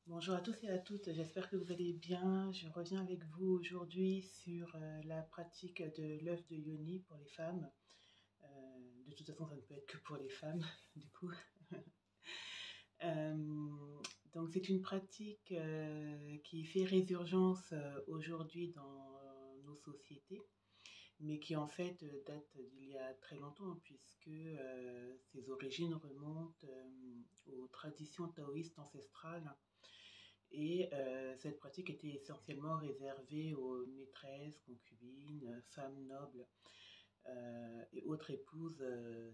Bonjour à tous et à toutes, j'espère que vous allez bien. Je reviens avec vous aujourd'hui sur la pratique de l'œuf de yoni pour les femmes. De toute façon, ça ne peut être que pour les femmes, du coup. Donc c'est une pratique qui fait résurgence aujourd'hui dans nos sociétés, mais qui en fait date d'il y a très longtemps, puisque ses origines remontent aux traditions taoïstes ancestrales. Et cette pratique était essentiellement réservée aux maîtresses, concubines, femmes nobles et autres épouses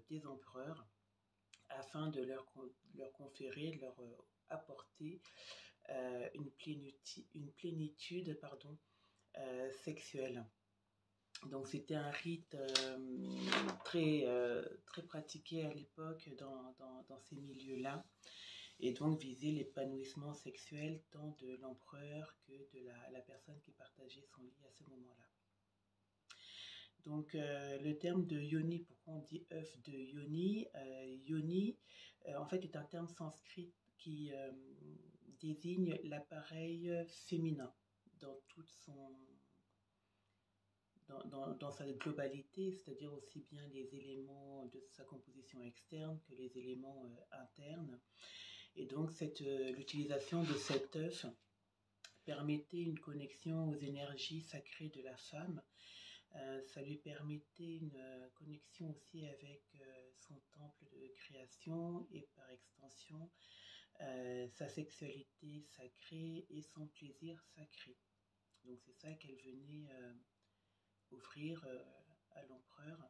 des empereurs, afin de leur conférer, de leur apporter une plénitude sexuelle. Donc c'était un rite très pratiqué à l'époque dans ces milieux-là, et donc viser l'épanouissement sexuel tant de l'empereur que de la personne qui partageait son lit à ce moment-là. Donc le terme de yoni, pourquoi on dit œuf de yoni? Yoni, en fait, est un terme sanskrit qui désigne l'appareil féminin dans toute dans sa globalité, c'est-à-dire aussi bien les éléments de sa composition externe que les éléments internes. Et donc l'utilisation de cet œuf permettait une connexion aux énergies sacrées de la femme. Ça lui permettait une connexion aussi avec son temple de création et par extension sa sexualité sacrée et son plaisir sacré. Donc c'est ça qu'elle venait offrir à l'empereur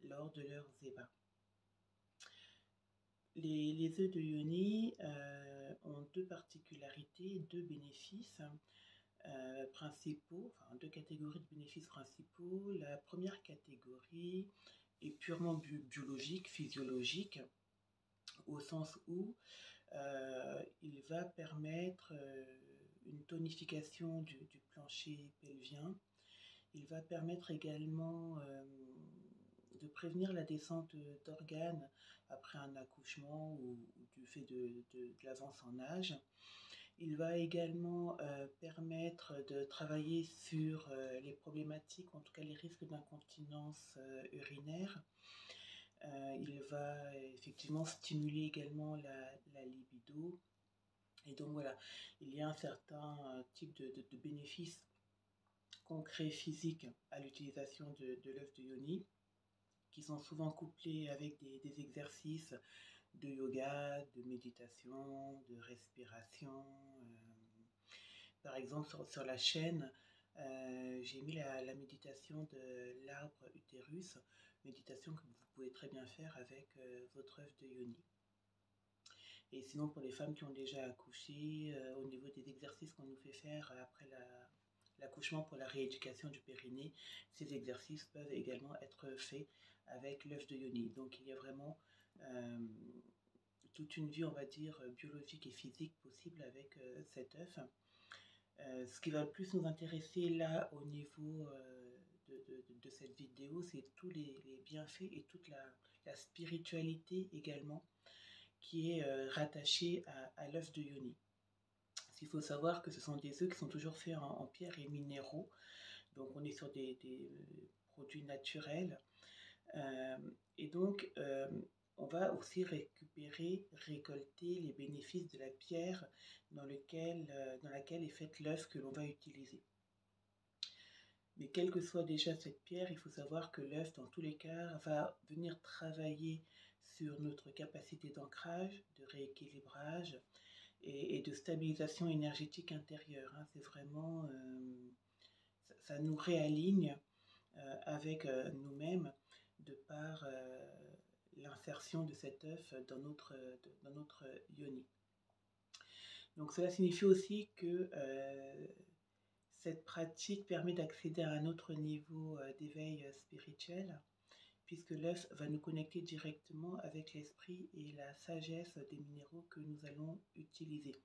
lors de leurs ébats. Les œufs de yoni ont deux particularités, deux bénéfices principaux, enfin deux catégories de bénéfices principaux. La première catégorie est purement biologique, physiologique, au sens où il va permettre une tonification du plancher pelvien. Il va permettre également de prévenir la descente d'organes après un accouchement ou du fait de l'avance en âge. Il va également permettre de travailler sur les problématiques, en tout cas les risques d'incontinence urinaire. Il va effectivement stimuler également la libido. Et donc voilà, il y a un certain type de bénéfices concrets physiques à l'utilisation de l'œuf de yoni, qui sont souvent couplés avec des exercices de yoga, de méditation, de respiration. Par exemple, sur la chaîne, j'ai mis la méditation de l'arbre utérus, méditation que vous pouvez très bien faire avec votre œuf de yoni. Et sinon, pour les femmes qui ont déjà accouché, au niveau des exercices qu'on nous fait faire après l'accouchement pour la rééducation du périnée, ces exercices peuvent également être faits avec l'œuf de yoni. Donc il y a vraiment toute une vie, on va dire, biologique et physique possible avec cet œuf. Ce qui va le plus nous intéresser là au niveau de cette vidéo, c'est tous les bienfaits et toute la spiritualité également qui est rattachée à l'œuf de yoni. Il faut savoir que ce sont des œufs qui sont toujours faits en pierre et minéraux, donc on est sur des produits naturels. Et donc on va aussi récolter les bénéfices de la pierre dans laquelle est faite l'œuf que l'on va utiliser. Mais quelle que soit déjà cette pierre, il faut savoir que l'œuf, dans tous les cas, va venir travailler sur notre capacité d'ancrage, de rééquilibrage et de stabilisation énergétique intérieure. C'est vraiment, ça nous réaligne avec nous-mêmes de par l'insertion de cet œuf dans notre yoni. Donc cela signifie aussi que cette pratique permet d'accéder à un autre niveau d'éveil spirituel, puisque l'œuf va nous connecter directement avec l'esprit et la sagesse des minéraux que nous allons utiliser.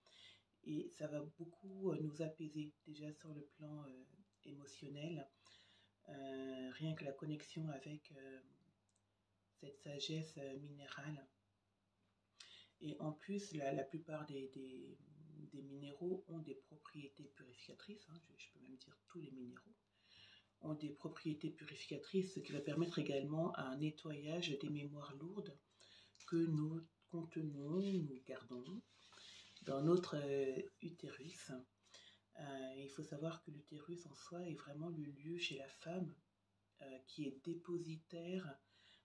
Et ça va beaucoup nous apaiser, déjà sur le plan émotionnel, rien que la connexion avec cette sagesse minérale. Et en plus, la plupart des des minéraux ont des propriétés purificatrices, hein, je peux même dire tous les minéraux ont des propriétés purificatrices, ce qui va permettre également un nettoyage des mémoires lourdes que nous contenons, nous gardons dans notre utérus. Il faut savoir que l'utérus en soi est vraiment le lieu chez la femme qui est dépositaire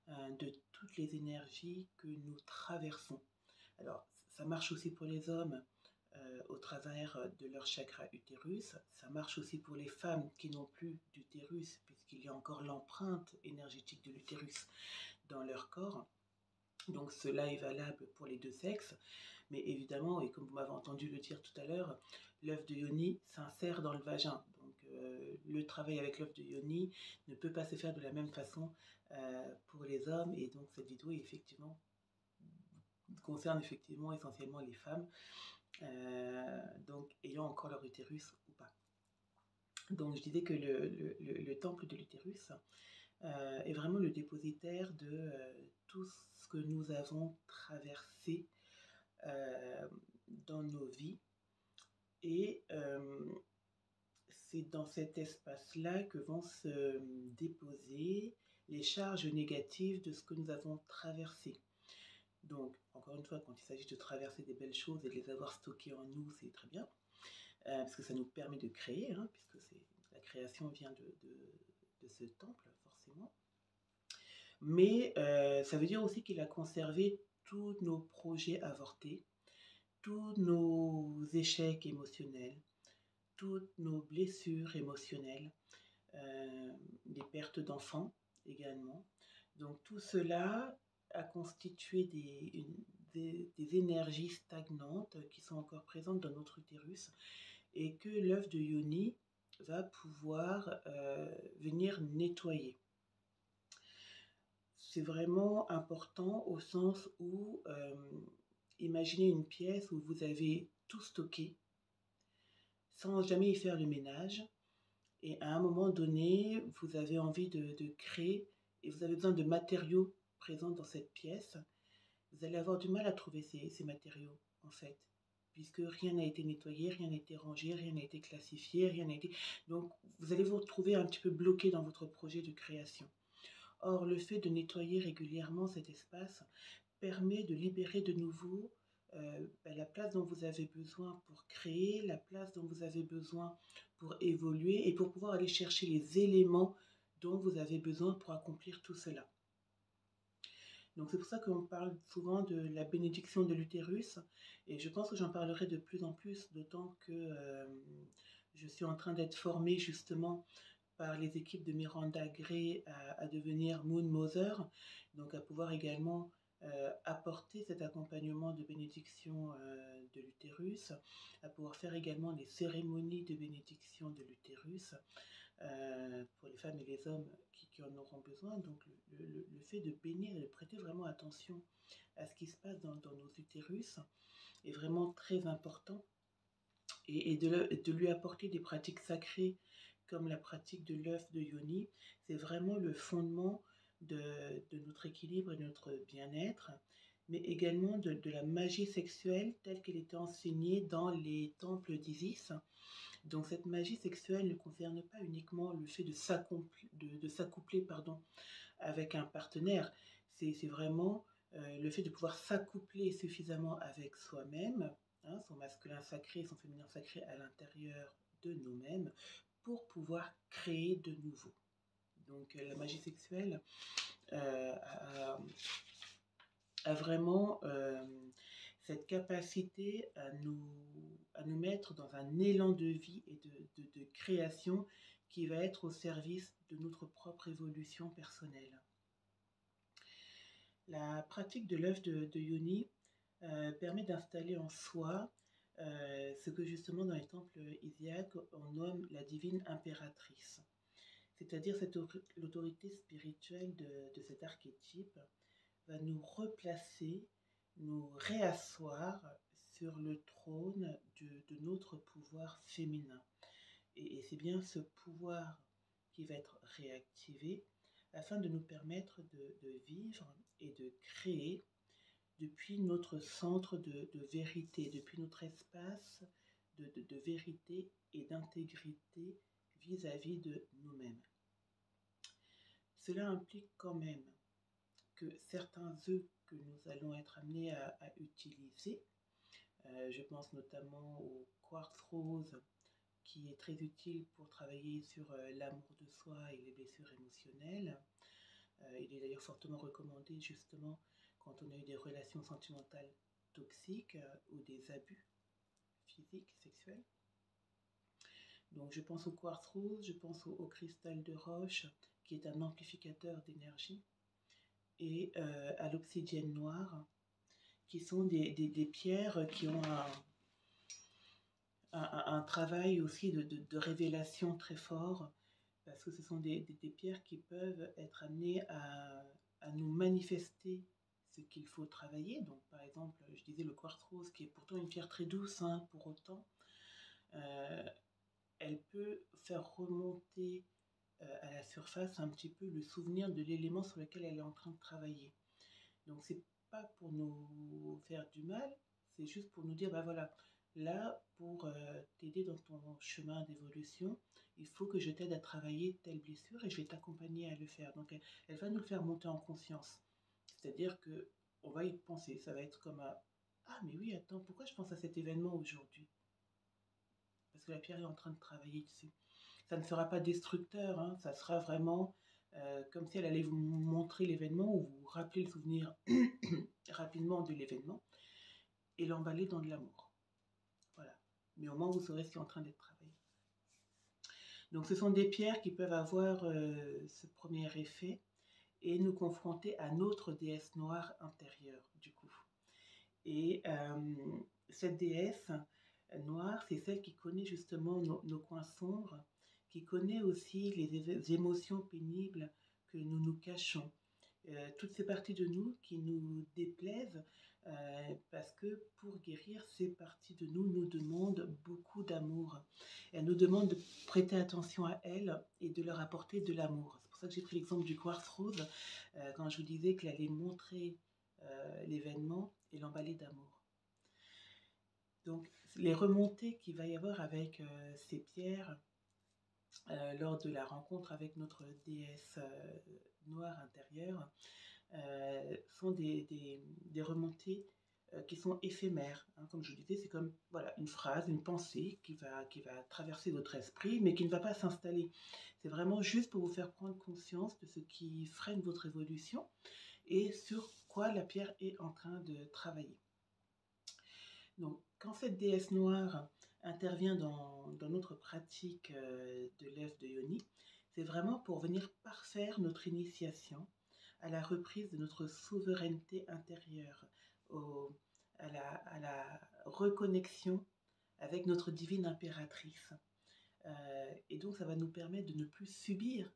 de toutes les énergies que nous traversons. Alors, ça marche aussi pour les hommes au travers de leur chakra utérus. Ça marche aussi pour les femmes qui n'ont plus d'utérus, puisqu'il y a encore l'empreinte énergétique de l'utérus dans leur corps. Donc cela est valable pour les deux sexes. Mais évidemment, et comme vous m'avez entendu le dire tout à l'heure, l'œuf de Yoni s'insère dans le vagin. Donc le travail avec l'œuf de Yoni ne peut pas se faire de la même façon pour les hommes. Et donc cette vidéo effectivement concerne effectivement essentiellement les femmes, donc ayant encore leur utérus ou pas. Donc je disais que le temple de l'utérus est vraiment le dépositaire de tout ce que nous avons traversé dans nos vies. Et c'est dans cet espace-là que vont se déposer les charges négatives de ce que nous avons traversé. Donc, encore une fois, quand il s'agit de traverser des belles choses et de les avoir stockées en nous, c'est très bien, parce que ça nous permet de créer, hein, puisque la création vient de ce temple, forcément. Mais ça veut dire aussi qu'il a conservé tous nos projets avortés, tous nos échecs émotionnels, toutes nos blessures émotionnelles, des pertes d'enfants également. Donc tout cela a constitué des énergies stagnantes qui sont encore présentes dans notre utérus et que l'œuf de Yoni va pouvoir venir nettoyer. C'est vraiment important au sens où imaginez une pièce où vous avez tout stocké sans jamais y faire le ménage. Et à un moment donné, vous avez envie de créer et vous avez besoin de matériaux présents dans cette pièce. Vous allez avoir du mal à trouver ces matériaux, en fait, puisque rien n'a été nettoyé, rien n'a été rangé, rien n'a été classifié, rien n'a été... Donc, vous allez vous retrouver un petit peu bloqué dans votre projet de création. Or, le fait de nettoyer régulièrement cet espace permet de libérer de nouveau la place dont vous avez besoin pour créer, la place dont vous avez besoin pour évoluer et pour pouvoir aller chercher les éléments dont vous avez besoin pour accomplir tout cela. Donc c'est pour ça qu'on parle souvent de la bénédiction de l'utérus et je pense que j'en parlerai de plus en plus, d'autant que je suis en train d'être formée justement par les équipes de Miranda Gray à devenir Moon Mother, donc à pouvoir également apporter cet accompagnement de bénédiction de l'utérus, à pouvoir faire également des cérémonies de bénédiction de l'utérus pour les femmes et les hommes qui en auront besoin. Donc le fait de bénir et de prêter vraiment attention à ce qui se passe dans nos utérus est vraiment très important et de lui apporter des pratiques sacrées comme la pratique de l'œuf de Yoni, c'est vraiment le fondement de notre équilibre et de notre bien-être, mais également de la magie sexuelle telle qu'elle était enseignée dans les temples d'Isis. Donc cette magie sexuelle ne concerne pas uniquement le fait de s'accoupler avec un partenaire, c'est vraiment le fait de pouvoir s'accoupler suffisamment avec soi-même, hein, son masculin sacré, son féminin sacré à l'intérieur de nous-mêmes, pour pouvoir créer de nouveau. Donc la magie sexuelle a vraiment cette capacité à nous mettre dans un élan de vie et de création qui va être au service de notre propre évolution personnelle. La pratique de l'œuf de Yoni permet d'installer en soi ce que justement dans les temples isiaques on nomme la divine impératrice, c'est-à-dire l'autorité spirituelle de cet archétype va nous replacer, nous réasseoir sur le trône de notre pouvoir féminin. Et c'est bien ce pouvoir qui va être réactivé afin de nous permettre de vivre et de créer depuis notre centre de vérité, depuis notre espace de vérité et d'intégrité vis-à-vis de nous-mêmes. Cela implique quand même que certains œufs que nous allons être amenés à utiliser, je pense notamment au quartz rose, qui est très utile pour travailler sur l'amour de soi et les blessures émotionnelles. Il est d'ailleurs fortement recommandé justement quand on a eu des relations sentimentales toxiques ou des abus physiques, sexuels. Donc je pense au quartz rose, je pense au cristal de roche, qui est un amplificateur d'énergie, et à l'obsidienne noire, qui sont des pierres qui ont un travail aussi de révélation très fort, parce que ce sont des pierres qui peuvent être amenées à nous manifester ce qu'il faut travailler. Donc par exemple, je disais le quartz rose, qui est pourtant une pierre très douce, hein, pour autant, elle peut faire remonter à la surface un petit peu le souvenir de l'élément sur lequel elle est en train de travailler. Donc c'est pas pour nous faire du mal, c'est juste pour nous dire, bah voilà, là, pour t'aider dans ton chemin d'évolution, il faut que je t'aide à travailler telle blessure et je vais t'accompagner à le faire. Donc elle va nous le faire monter en conscience. C'est-à-dire que on va y penser, ça va être comme ah mais oui, attends, pourquoi je pense à cet événement aujourd'hui? Parce que la pierre est en train de travailler dessus. Ça ne sera pas destructeur, hein, ça sera vraiment comme si elle allait vous montrer l'événement ou vous rappeler le souvenir rapidement de l'événement et l'emballer dans de l'amour. Voilà. Mais au moins, vous saurez ce qui est en train d'être travaillé. Donc, ce sont des pierres qui peuvent avoir ce premier effet et nous confronter à notre déesse noire intérieure, du coup. Et cette déesse noire, c'est celle qui connaît justement nos coins sombres, qui connaît aussi les émotions pénibles que nous nous cachons. Toutes ces parties de nous qui nous déplaisent, parce que pour guérir, ces parties de nous nous demandent beaucoup d'amour. Elles nous demandent de prêter attention à elles et de leur apporter de l'amour. C'est pour ça que j'ai pris l'exemple du quartz rose, quand je vous disais qu'elle allait montrer l'événement et l'emballer d'amour. Donc les remontées qu'il va y avoir avec ces pierres lors de la rencontre avec notre déesse noire intérieure sont des remontées qui sont éphémères. Hein. Comme je vous disais, c'est comme voilà, une phrase, une pensée qui va traverser votre esprit, mais qui ne va pas s'installer. C'est vraiment juste pour vous faire prendre conscience de ce qui freine votre évolution et sur quoi la pierre est en train de travailler. Donc, quand cette déesse noire intervient dans notre pratique de l'œuf de Yoni, c'est vraiment pour venir parfaire notre initiation à la reprise de notre souveraineté intérieure, à la reconnexion avec notre divine impératrice. Et donc, ça va nous permettre de ne plus subir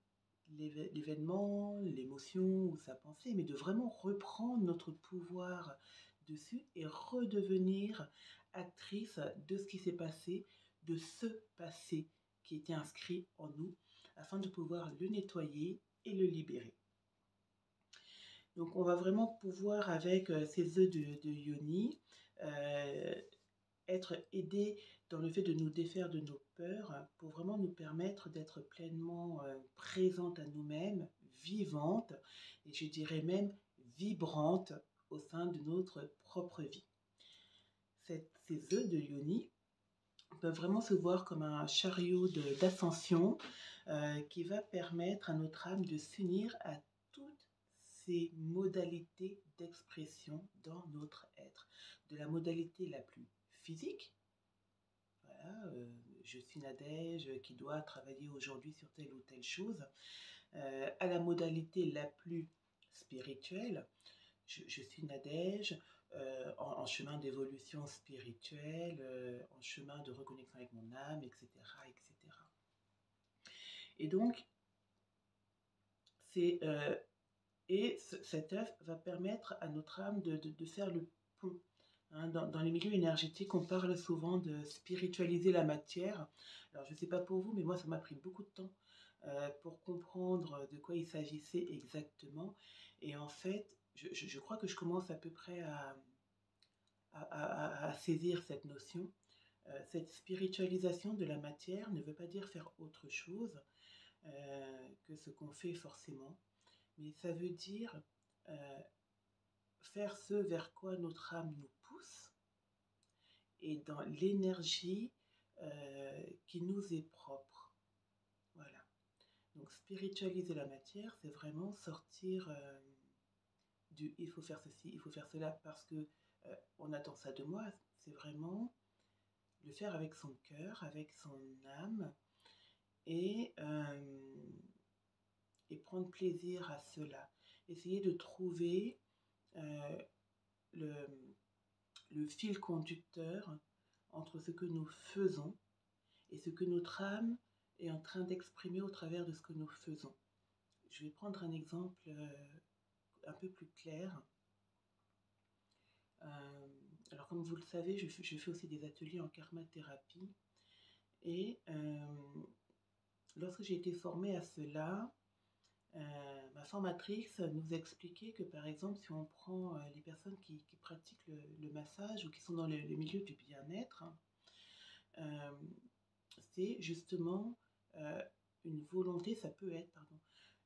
l'événement, l'émotion ou sa pensée, mais de vraiment reprendre notre pouvoir dessus et redevenir actrice de ce qui s'est passé, de ce passé qui était inscrit en nous, afin de pouvoir le nettoyer et le libérer. Donc on va vraiment pouvoir, avec ces œufs de Yoni, être aidés dans le fait de nous défaire de nos peurs pour vraiment nous permettre d'être pleinement présentes à nous-mêmes, vivantes, et je dirais même vibrantes au sein de notre propre vie. Ces œufs de Yoni peuvent vraiment se voir comme un chariot d'ascension qui va permettre à notre âme de s'unir à toutes ces modalités d'expression dans notre être. De la modalité la plus physique, voilà, je suis Nadège qui doit travailler aujourd'hui sur telle ou telle chose, à la modalité la plus spirituelle, je suis Nadège, en chemin d'évolution spirituelle, en chemin de reconnexion avec mon âme, etc. etc. Et donc, cet œuf va permettre à notre âme de faire le pont. Hein, dans les milieux énergétiques, on parle souvent de spiritualiser la matière. Alors, je ne sais pas pour vous, mais moi, ça m'a pris beaucoup de temps pour comprendre de quoi il s'agissait exactement. Et en fait, je crois que je commence à peu près à saisir cette notion. Cette spiritualisation de la matière ne veut pas dire faire autre chose que ce qu'on fait forcément, mais ça veut dire euh, faire ce vers quoi notre âme nous pousse et dans l'énergie qui nous est propre. Voilà. Donc spiritualiser la matière, c'est vraiment sortir du il faut faire ceci, il faut faire cela parce que on attend ça de moi. C'est vraiment le faire avec son cœur, avec son âme et, euh, et prendre plaisir à cela. Essayer de trouver euh, le, le fil conducteur entre ce que nous faisons et ce que notre âme est en train d'exprimer au travers de ce que nous faisons. Je vais prendre un exemple un peu plus clair. Alors comme vous le savez, je fais aussi des ateliers en karma-thérapie et lorsque j'ai été formée à cela, ma formatrice nous expliquait que par exemple si on prend les personnes qui pratiquent le massage ou qui sont dans le milieu du bien-être, euh, c'est justement euh, une volonté, ça peut être, pardon,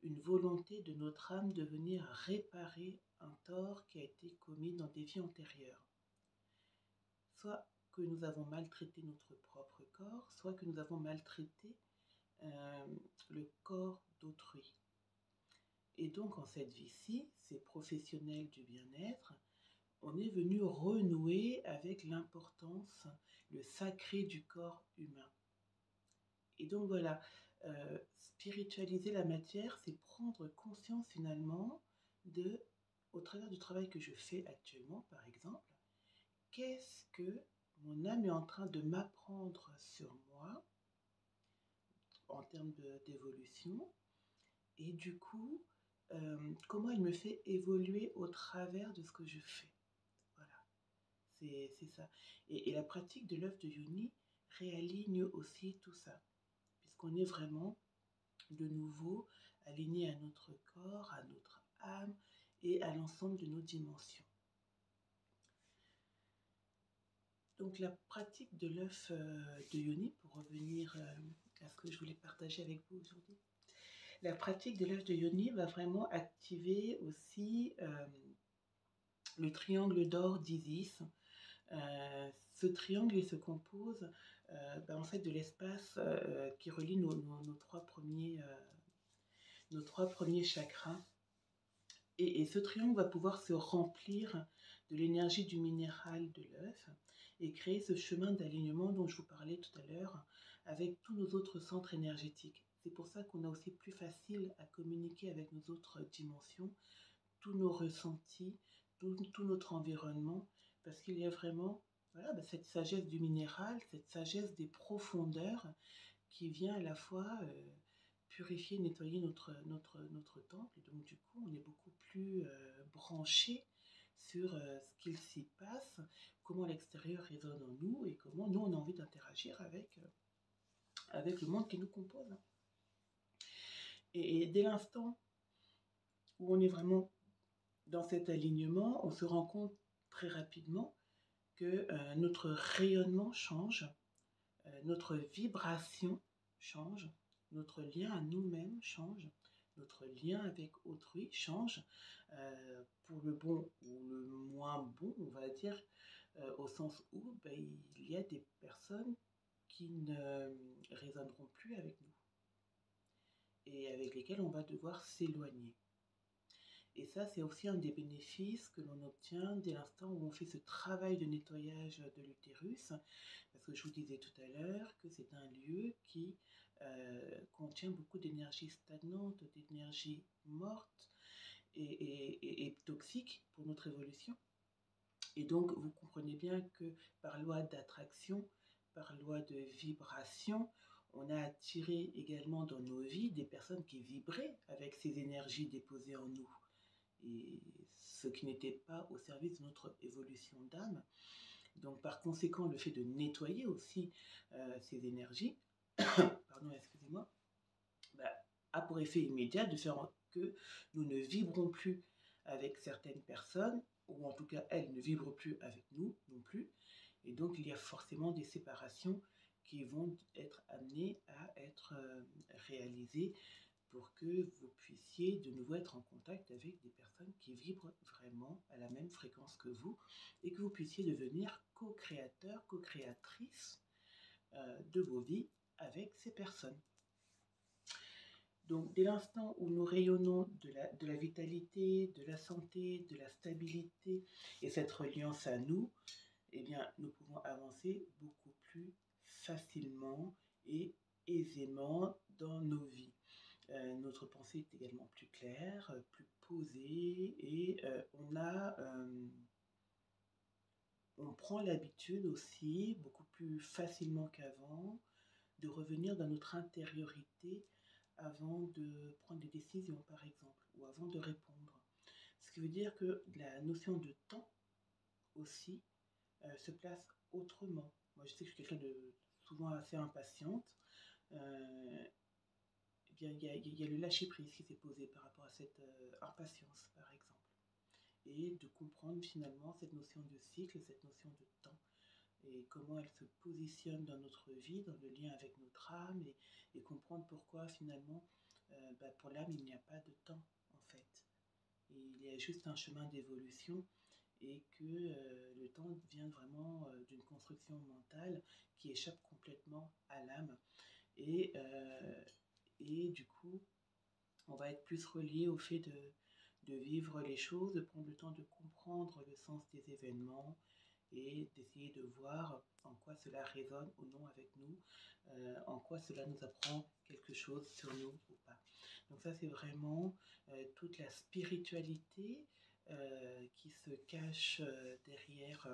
une volonté de notre âme de venir réparer un tort qui a été commis dans des vies antérieures. Soit que nous avons maltraité notre propre corps, soit que nous avons maltraité euh, le corps d'autrui. Et donc en cette vie-ci, ces professionnels du bien-être, on est venu renouer avec l'importance, le sacré du corps humain. Et donc voilà, spiritualiser la matière, c'est prendre conscience finalement de, au travers du travail que je fais actuellement par exemple, qu'est-ce que mon âme est en train de m'apprendre sur moi en termes d'évolution et du coup, comment elle me fait évoluer au travers de ce que je fais. Voilà, c'est ça. Et la pratique de l'œuvre de Yoni réaligne aussi tout ça, puisqu'on est vraiment de nouveau aligné à notre corps, à notre âme et à l'ensemble de nos dimensions. Donc la pratique de l'œuf de Yoni, pour revenir à ce que je voulais partager avec vous aujourd'hui, la pratique de l'œuf de Yoni va vraiment activer aussi le triangle d'or d'Isis. Ce triangle il se compose en fait de l'espace qui relie nos trois premiers chakras. Et ce triangle va pouvoir se remplir de l'énergie du minéral de l'œuf et créer ce chemin d'alignement dont je vous parlais tout à l'heure avec tous nos autres centres énergétiques. C'est pour ça qu'on a aussi plus facile à communiquer avec nos autres dimensions, tous nos ressentis, tout notre environnement, parce qu'il y a vraiment cette sagesse du minéral, cette sagesse des profondeurs qui vient à la fois purifier, nettoyer notre temple. Et donc du coup, on est beaucoup plus branché sur ce qu'il s'y passe, comment l'extérieur résonne en nous et comment nous, on a envie d'interagir avec le monde qui nous compose. Et dès l'instant où on est vraiment dans cet alignement, on se rend compte très rapidement que notre rayonnement change, notre vibration change, notre lien à nous-mêmes change, notre lien avec autrui change, pour le bon ou le moins bon, on va dire, au sens où il y a des personnes qui ne résonneront plus avec nous et avec lesquelles on va devoir s'éloigner. Et ça, c'est aussi un des bénéfices que l'on obtient dès l'instant où on fait ce travail de nettoyage de l'utérus, parce que je vous disais tout à l'heure que c'est un lieu qui contient beaucoup d'énergie stagnante, d'énergie morte et toxique pour notre évolution. Et donc, vous comprenez bien que par loi d'attraction, par loi de vibration, on a attiré également dans nos vies des personnes qui vibraient avec ces énergies déposées en nous et ce qui n'était pas au service de notre évolution d'âme. Donc par conséquent, le fait de nettoyer aussi ces énergies, pardon, excusez-moi, a pour effet immédiat de faire que nous ne vibrons plus avec certaines personnes, ou en tout cas elles ne vibrent plus avec nous non plus, et donc il y a forcément des séparations qui vont être amenées à être réalisées pour que vous puissiez de nouveau être en contact avec des personnes qui vibrent vraiment à la même fréquence que vous et que vous puissiez devenir co-créateur, co-créatrice de vos vies avec ces personnes. Donc, dès l'instant où nous rayonnons de la vitalité, de la santé, de la stabilité et cette reliance à nous, eh bien, nous pouvons avancer beaucoup plus facilement et aisément dans nos vies. Notre pensée est également plus claire, plus posée et on prend l'habitude aussi, beaucoup plus facilement qu'avant, de revenir dans notre intériorité avant de prendre des décisions, par exemple, ou avant de répondre. Ce qui veut dire que la notion de temps aussi se place autrement. Moi, je sais que je suis quelqu'un de souvent assez impatiente. Il y a le lâcher-prise qui s'est posé par rapport à cette impatience, par exemple. Et de comprendre finalement cette notion de cycle, cette notion de temps, et comment elle se positionne dans notre vie, dans le lien avec notre âme, et comprendre pourquoi finalement, pour l'âme, il n'y a pas de temps, en fait. Et il y a juste un chemin d'évolution, et que le temps vient vraiment d'une construction mentale qui échappe complètement à l'âme. Et du coup, on va être plus relié au fait de vivre les choses, de prendre le temps de comprendre le sens des événements et d'essayer de voir en quoi cela résonne ou non avec nous, en quoi cela nous apprend quelque chose sur nous ou pas. Donc ça, c'est vraiment toute la spiritualité qui se cache derrière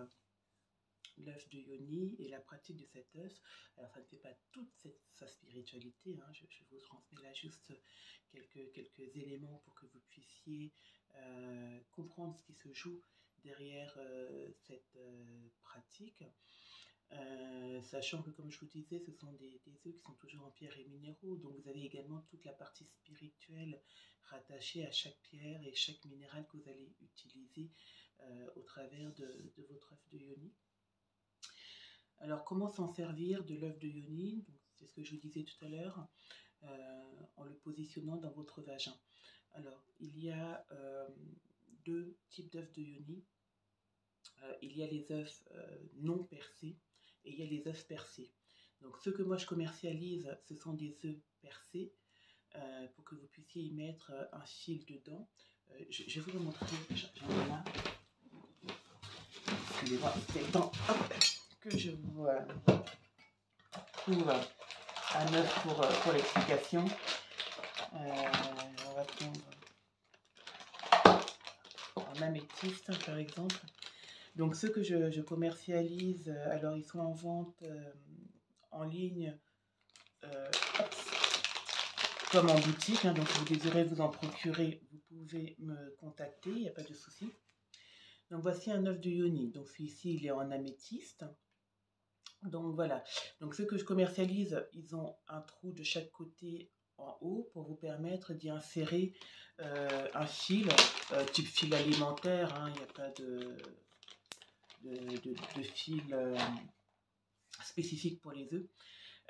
l'œuf de Yoni et la pratique de cet œuf. Alors ça ne fait pas toute sa spiritualité, hein. Je vous transmets là juste quelques éléments pour que vous puissiez comprendre ce qui se joue derrière cette pratique. Sachant que, comme je vous disais, ce sont des œufs qui sont toujours en pierre et minéraux, donc vous avez également toute la partie spirituelle rattachée à chaque pierre et chaque minéral que vous allez utiliser au travers de votre œuf de Yoni. Alors, comment s'en servir de l'œuf de Yoni? C'est ce que je vous disais tout à l'heure, en le positionnant dans votre vagin. Alors, il y a deux types d'œufs de Yoni. Il y a les œufs non percés et il y a les œufs percés. Donc, ceux que moi je commercialise, ce sont des œufs percés pour que vous puissiez y mettre un fil dedans. Je vais vous le montrer. J'en ai là. Excusez-moi, c'est le temps que je vous trouve un œuf pour l'explication. On va prendre en améthyste, par exemple. Donc ceux que je commercialise, alors ils sont en vente en ligne comme en boutique, hein, donc si vous désirez vous en procurer, vous pouvez me contacter, il n'y a pas de souci. Donc voici un œuf de Yoni, donc celui-ci il est en améthyste. Donc voilà, donc ceux que je commercialise, ils ont un trou de chaque côté en haut pour vous permettre d'y insérer un fil, type fil alimentaire, hein, il n'y a pas de fil spécifique pour les œufs,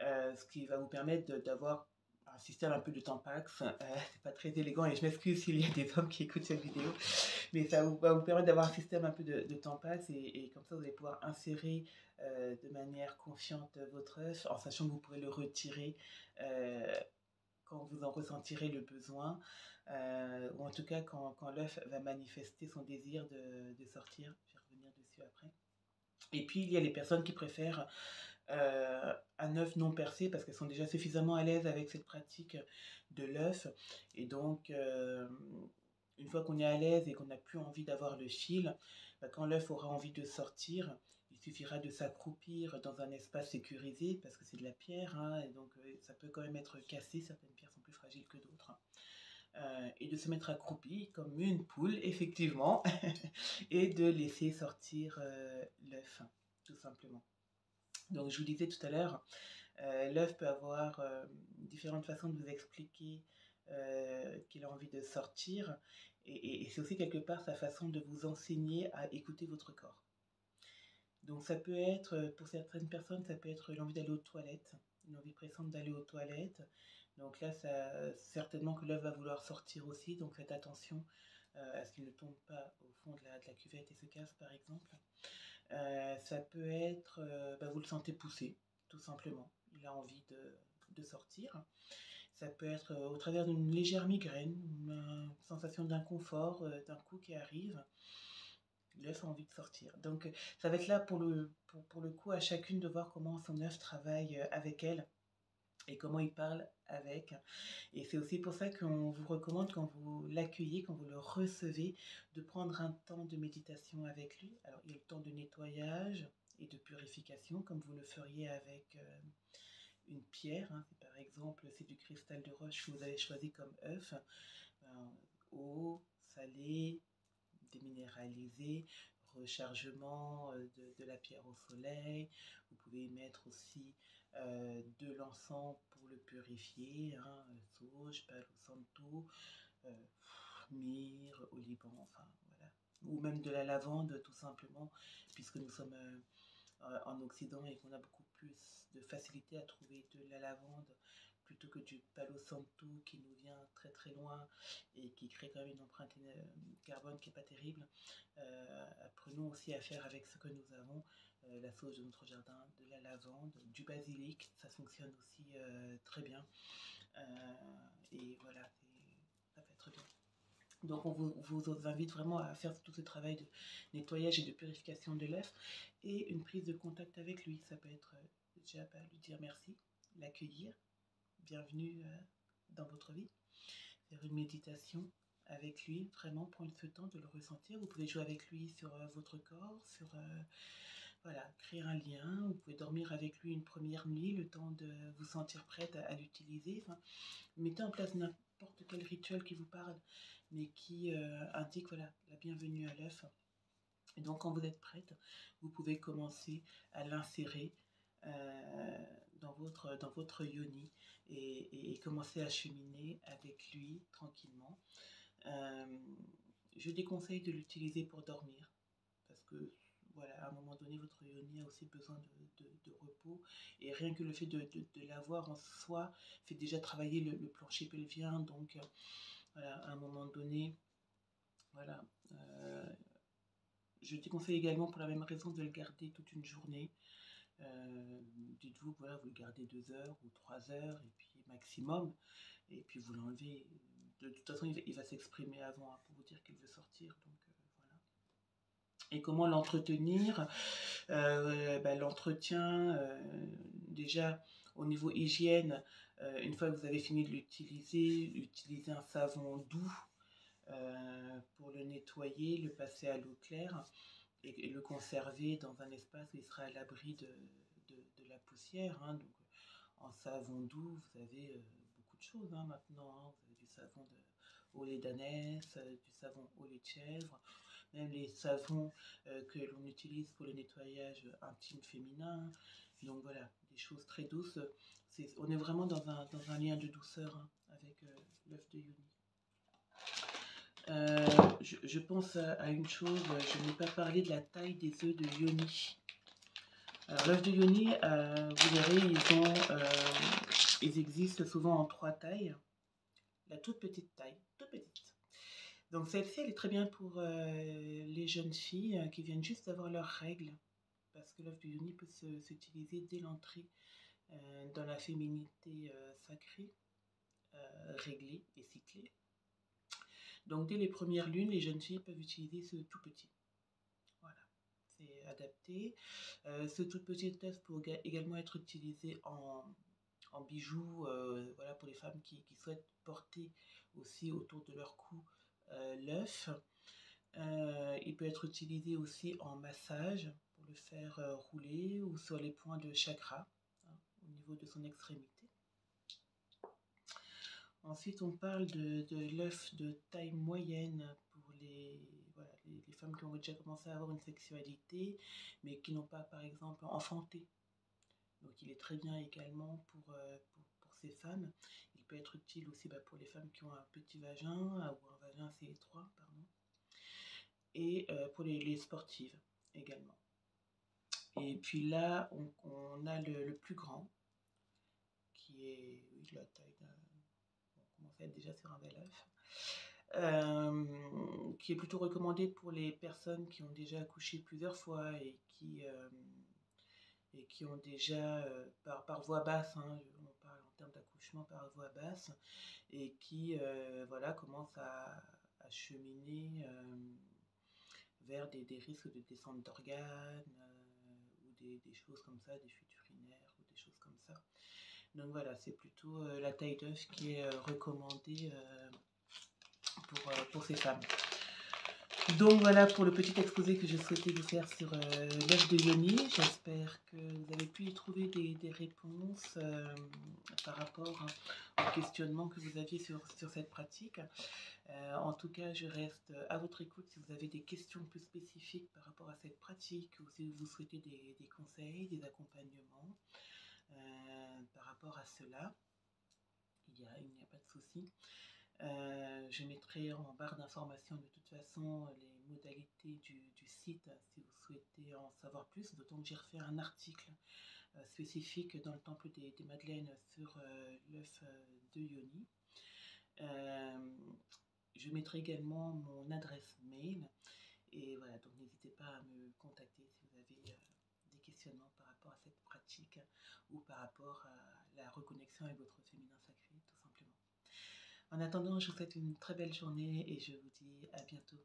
ce qui va vous permettre d'avoir un système un peu de Tampax. C'est pas très élégant et je m'excuse s'il y a des hommes qui écoutent cette vidéo, mais ça va vous permettre d'avoir un système un peu de Tampax et comme ça vous allez pouvoir insérer de manière confiante votre œuf en sachant que vous pourrez le retirer quand vous en ressentirez le besoin, ou en tout cas quand l'œuf va manifester son désir de sortir. Je vais revenir dessus après. Et puis il y a les personnes qui préfèrent un œuf non percé parce qu'elles sont déjà suffisamment à l'aise avec cette pratique de l'œuf. Et donc, une fois qu'on est à l'aise et qu'on n'a plus envie d'avoir le fil, quand l'œuf aura envie de sortir, il suffira de s'accroupir dans un espace sécurisé parce que c'est de la pierre, hein, et donc ça peut quand même être cassé, certaines pierres sont plus fragiles que d'autres. Et de se mettre accroupi comme une poule, effectivement, et de laisser sortir l'œuf, tout simplement. Donc, je vous disais tout à l'heure, l'œuf peut avoir différentes façons de vous expliquer qu'il a envie de sortir. Et c'est aussi quelque part sa façon de vous enseigner à écouter votre corps. Donc ça peut être, pour certaines personnes, ça peut être l'envie d'aller aux toilettes, une envie pressante d'aller aux toilettes. Donc là, certainement que l'œuf va vouloir sortir aussi, donc faites attention à ce qu'il ne tombe pas au fond de la cuvette et se casse par exemple. Ça peut être, vous le sentez pousser, tout simplement. Il a envie de sortir. Ça peut être au travers d'une légère migraine, une sensation d'inconfort d'un coup qui arrive. L'œuf a envie de sortir. Donc ça va être là pour le coup à chacune de voir comment son œuf travaille avec elle et comment il parle avec. Et c'est aussi pour ça qu'on vous recommande, quand vous l'accueillez, quand vous le recevez, de prendre un temps de méditation avec lui. Alors il y a le temps de nettoyage et de purification, comme vous le feriez avec une pierre. Hein. Par exemple, c'est du cristal de roche que vous avez choisi comme œuf. Eau, salée, déminéralisé, rechargement de la pierre au soleil. Vous pouvez y mettre aussi de l'encens pour le purifier, hein, sauge, palo santo, myrrhe, au Liban, enfin voilà. Ou même de la lavande tout simplement, puisque nous sommes en Occident et qu'on a beaucoup plus de facilité à trouver de la lavande plutôt que du palo santo qui nous vient très très loin et qui crée quand même une empreinte carbone qui n'est pas terrible. Apprenons aussi à faire avec ce que nous avons, la sauge de notre jardin, de la lavande, du basilic, ça fonctionne aussi très bien. Et voilà, ça fait très bien. Donc on vous invite vraiment à faire tout ce travail de nettoyage et de purification de l'œuf et une prise de contact avec lui. Ça peut être déjà lui dire merci, l'accueillir, bienvenue dans votre vie, faire une méditation avec lui, vraiment prendre ce temps de le ressentir. Vous pouvez jouer avec lui sur votre corps, voilà, créer un lien. Vous pouvez dormir avec lui une première nuit, le temps de vous sentir prête à l'utiliser. Enfin, mettez en place n'importe quel rituel qui vous parle, mais qui indique voilà, la bienvenue à l'œuf. Et donc quand vous êtes prête, vous pouvez commencer à l'insérer dans votre yoni et commencer à cheminer avec lui tranquillement. Je déconseille de l'utiliser pour dormir parce que voilà, à un moment donné, votre yoni a aussi besoin de repos. Et rien que le fait de l'avoir en soi fait déjà travailler le plancher pelvien. Donc, voilà, à un moment donné, voilà. Je déconseille également pour la même raison de le garder toute une journée. Dites-vous que voilà, vous le gardez 2 heures ou 3 heures, et puis maximum. Et puis vous l'enlevez. De toute façon, il va s'exprimer avant hein, pour vous dire qu'il veut sortir. Donc, voilà. Et comment l'entretenir? L'entretien, déjà au niveau hygiène, une fois que vous avez fini de l'utiliser, utilisez un savon doux pour le nettoyer, le passer à l'eau claire et le conserver dans un espace où il sera à l'abri de la poussière. Hein. Donc, en savon doux, vous avez beaucoup de choses hein, maintenant. Hein. Vous avez du savon au lait d'ânesse, du savon au lait de chèvre, même les savons que l'on utilise pour le nettoyage intime féminin. Donc voilà, des choses très douces. On est vraiment dans un lien de douceur hein, avec l'œuf de yoni. Je pense à une chose, je n'ai pas parlé de la taille des œufs de yoni. Alors l'œuf de yoni, vous verrez, ils existent souvent en 3 tailles. La toute petite taille, toute petite. Donc celle-ci, elle est très bien pour les jeunes filles qui viennent juste d'avoir leurs règles, parce que l'œuf de yoni peut s'utiliser dès l'entrée dans la féminité sacrée, réglée et cyclée. Donc dès les premières lunes, les jeunes filles peuvent utiliser ce tout petit. Voilà, c'est adapté. Ce tout petit œuf peut également être utilisé en bijoux, voilà, pour les femmes qui souhaitent porter aussi autour de leur cou l'œuf. Il peut être utilisé aussi en massage pour le faire rouler ou sur les points de chakra hein, au niveau de son extrémité. Ensuite, on parle de l'œuf de taille moyenne pour les femmes qui ont déjà commencé à avoir une sexualité, mais qui n'ont pas, par exemple, enfanté. Donc, il est très bien également pour ces femmes. Il peut être utile aussi pour les femmes qui ont un petit vagin ou un vagin assez étroit, pardon, et pour les sportives également. Et puis là, on a le plus grand, qui est de la taille d'un... On commence à être déjà sur un bel œuf. Qui est plutôt recommandé pour les personnes qui ont déjà accouché plusieurs fois et qui ont déjà, par voie basse, hein, on parle en termes d'accouchement par voie basse, et qui voilà, commencent à cheminer vers des risques de descente d'organes ou des choses comme ça, des fuites urinaires ou des choses comme ça. Donc voilà, c'est plutôt la taille d'œuf qui est recommandée pour ces femmes. Donc voilà pour le petit exposé que je souhaitais vous faire sur l'œuf de Yoni. J'espère que vous avez pu y trouver des réponses par rapport au questionnement que vous aviez sur cette pratique. En tout cas, je reste à votre écoute si vous avez des questions plus spécifiques par rapport à cette pratique ou si vous souhaitez des conseils, des accompagnements par rapport à cela. Il n'y a pas de souci. Je mettrai en barre d'informations de toute façon les modalités du site si vous souhaitez en savoir plus, d'autant que j'ai refait un article spécifique dans le Temple des Madeleines sur l'œuf de Yoni. Je mettrai également mon adresse mail et voilà, donc n'hésitez pas à me contacter si vous avez des questionnements par rapport à cette pratique ou par rapport à la reconnexion avec votre féminin sacré, tout simplement. En attendant, je vous souhaite une très belle journée et je vous dis à bientôt.